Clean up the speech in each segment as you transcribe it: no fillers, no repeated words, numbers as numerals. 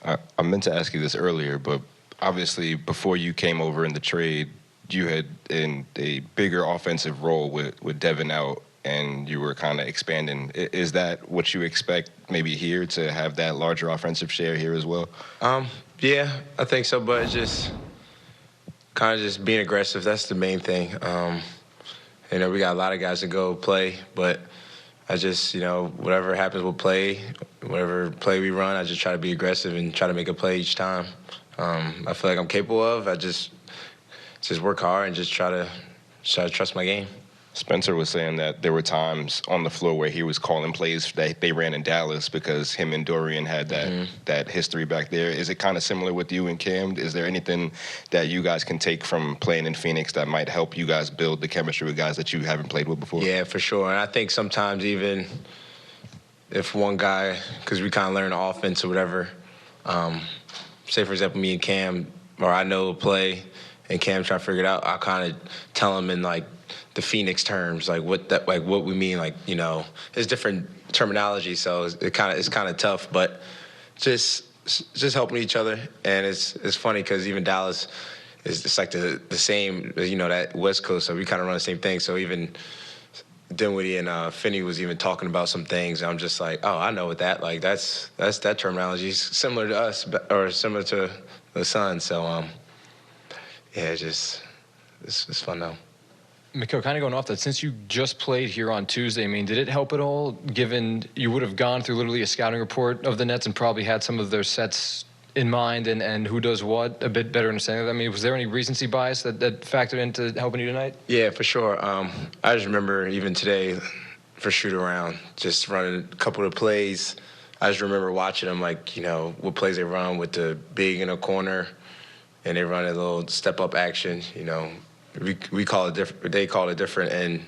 I meant to ask you this earlier, but obviously before you came over in the trade, you had in a bigger offensive role with Devin out, and you were kind of expanding. Is that what you expect maybe here to have that larger offensive share here as well? Yeah, I think so, but it's just kind of just being aggressive. That's the main thing. We got a lot of guys to go play, but I just, whatever happens, we'll play. Whatever play we run, I just try to be aggressive and try to make a play each time. I feel like I'm capable of. I just work hard and just try to trust my game. Spencer was saying that there were times on the floor where he was calling plays that they ran in Dallas because him and Dorian had that history back there. Is it kind of similar with you and Cam? Is there anything that you guys can take from playing in Phoenix that might help you guys build the chemistry with guys that you haven't played with before? Yeah, for sure. And I think sometimes even if one guy, because we kind of learn the offense or whatever, say, for example, me and Cam, or I know a play, and Cam trying to figure it out, I'll kind of tell him in, the Phoenix terms, what we mean, there's different terminology, so it's kind of tough, but just helping each other, and it's funny because even Dallas is like the same, that West Coast, so we kind of run the same thing. So even Dinwiddie and Finney was even talking about some things, and I'm just like, oh, I know what that that's that terminology is similar to us or similar to the Sun. So yeah, it's fun though. Mikal, kind of going off that, since you just played here on Tuesday, did it help at all, given you would have gone through literally a scouting report of the Nets and probably had some of their sets in mind and who does what, a bit better understanding of that? Was there any recency bias that factored into helping you tonight? Yeah, for sure. I just remember even today for shoot-around, just running a couple of plays. I just remember watching them, what plays they run with the big in a corner, and they run a little step-up action, We call it different. They call it different, and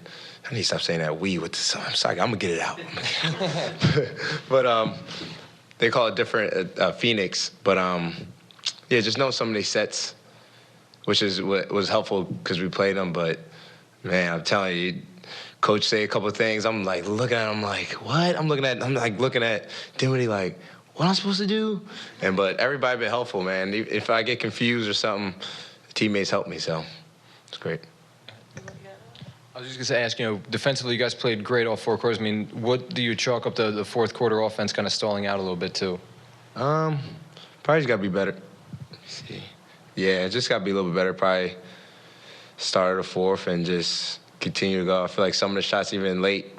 I need to stop saying that. I'm sorry. I'm gonna get it out. But they call it different at Phoenix. But just know some of these sets, which is what was helpful because we played them. But man, I'm telling you, coach say a couple of things. I'm looking at him what? I'm looking at Dinwiddie what am I supposed to do? But everybody been helpful, man. If I get confused or something, teammates help me. So. It's great. I was just going to ask, defensively, you guys played great all four quarters. What do you chalk up the fourth quarter offense kind of stalling out a little bit to? Probably just got to be better. Let's see. Yeah, just got to be a little bit better. Probably start of the fourth and just continue to go. I feel like some of the shots even late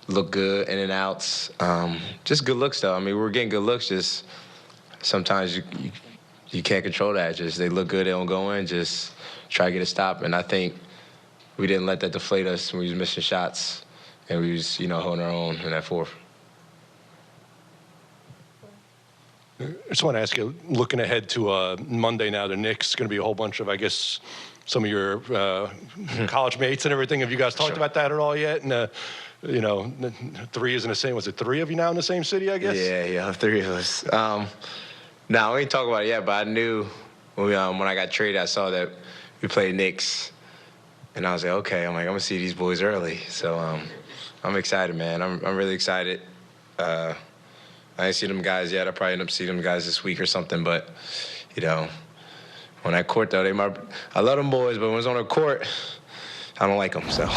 look good, in and outs. Just good looks, though. We're getting good looks. Just sometimes you can't control that. Just they look good, they don't go in. Just try to get a stop, and I think we didn't let that deflate us when we was missing shots, and we was, holding our own in that fourth. I just want to ask you, looking ahead to Monday now, the Knicks, going to be a whole bunch of, I guess, some of your college mates and everything. Have you guys talked about that at all yet? And, three is in the same, was it three of you now in the same city, I guess? Yeah, three of us. No, we ain't talk about it yet, but I knew when I got traded, I saw that we played Knicks, and I was like, okay, I'm going to see these boys early. So I'm excited, man. I'm really excited. I ain't seen them guys yet. I'll probably end up seeing them guys this week or something. But, on that court, though, I love them boys, but when it's on the court, I don't like them, so.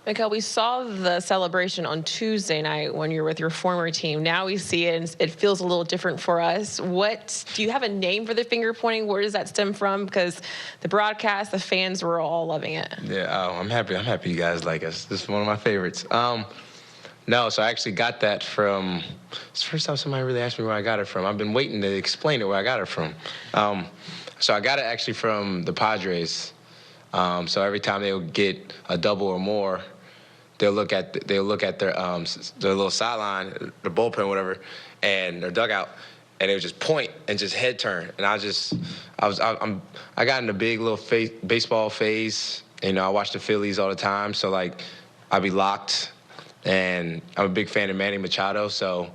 Mikal, we saw the celebration on Tuesday night when you were with your former team. Now we see it, and it feels a little different for us. Do you have a name for the finger pointing? Where does that stem from? Because the broadcast, the fans were all loving it. Yeah, I'm happy. I'm happy you guys like us. This is one of my favorites. No, so I actually got that from. It's the first time somebody really asked me where I got it from. I've been waiting to explain it where I got it from. So I got it actually from the Padres. So every time they would get a double or more, they'll look at their little sideline, the bullpen, whatever, and their dugout, and they would just point and just head turn. And I got in a big little baseball phase. I watch the Phillies all the time, so I'd be locked. And I'm a big fan of Manny Machado, so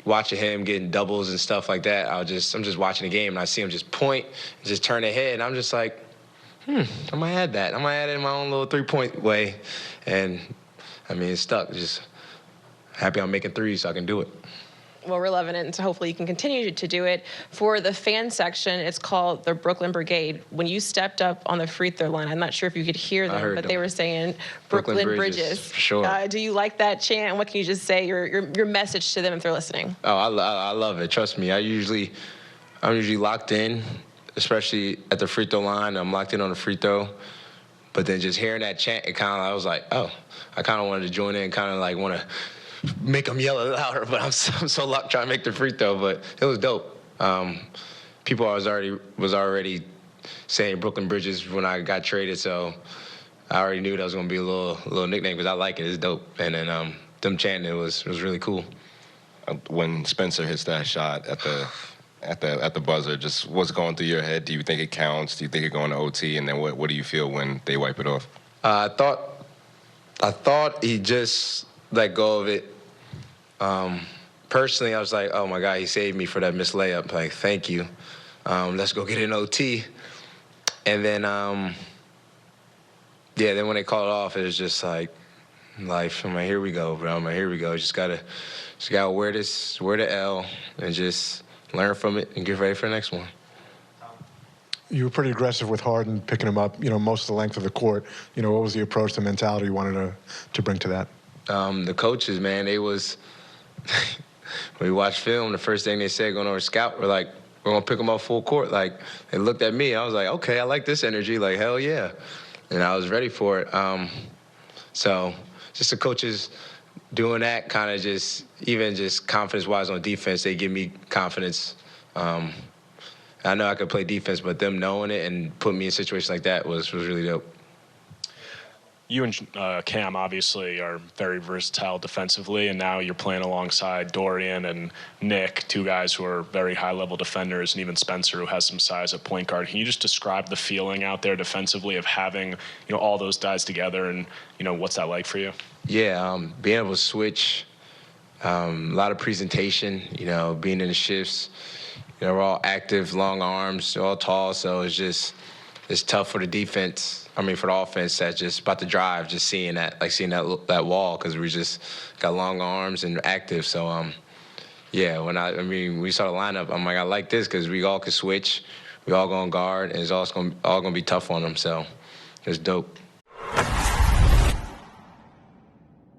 watching him getting doubles and stuff like that, I'm just watching the game, and I see him just point and just turn their head, and I'm just like, I might add that. I might add it in my own little three-point way. And, it's stuck. Just happy I'm making threes so I can do it. Well, we're loving it, and so hopefully you can continue to do it. For the fan section, it's called the Brooklyn Brigade. When you stepped up on the free throw line, I'm not sure if you could hear them, but they were saying Brooklyn Bridges. For sure. Do you like that chant? What can you just say, your message to them if they're listening? Oh, I love it. Trust me. I'm usually locked in, especially at the free throw line. I'm locked in on the free throw. But then just hearing that chant, I was like, oh, I kind of wanted to join in, kind of like want to make them yell louder, but I'm so locked trying to make the free throw. But it was dope. People was already saying Brooklyn Bridges when I got traded, so I already knew that was gonna be a little nickname because I like it. It's dope. And then them chanting it was really cool. When Spencer hits that shot at the buzzer, just what's going through your head? Do you think it counts? Do you think it's going to OT? And then what do you feel when they wipe it off? I thought he just let go of it. Personally, I was like, oh my God, he saved me for that missed layup. Like, thank you. Let's go get an OT. And then, then when they called it off, it was just like life. I'm like, here we go, bro. I'm like, here we go. Just gotta wear the L and just learn from it and get ready for the next one. You were pretty aggressive with Harden, picking him up, most of the length of the court. What was the approach, the mentality you wanted to bring to that? The coaches, man, they was, when we watched film, the first thing they said going over to scout, we're like, we're going to pick them up full court. Like, they looked at me, I was like, okay, I like this energy, like, hell yeah. And I was ready for it. So just the coaches doing that kind of even confidence-wise on defense, they give me confidence. I know I could play defense, but them knowing it and putting me in situations like that was really dope. You and Cam obviously are very versatile defensively, and now you're playing alongside Dorian and Nick, two guys who are very high-level defenders, and even Spencer, who has some size at point guard. Can you just describe the feeling out there defensively of having all those guys together, and what's that like for you? Yeah, being able to switch, a lot of presentation, being in the shifts. We're all active, long arms, all tall, so it's tough for the defense. For the offense that's just about to drive, just seeing that that wall, because we just got long arms and active. So, when we saw the lineup, I'm like, I like this because we all can switch, we all going to guard, and it's all gonna be tough on them. So, it's dope.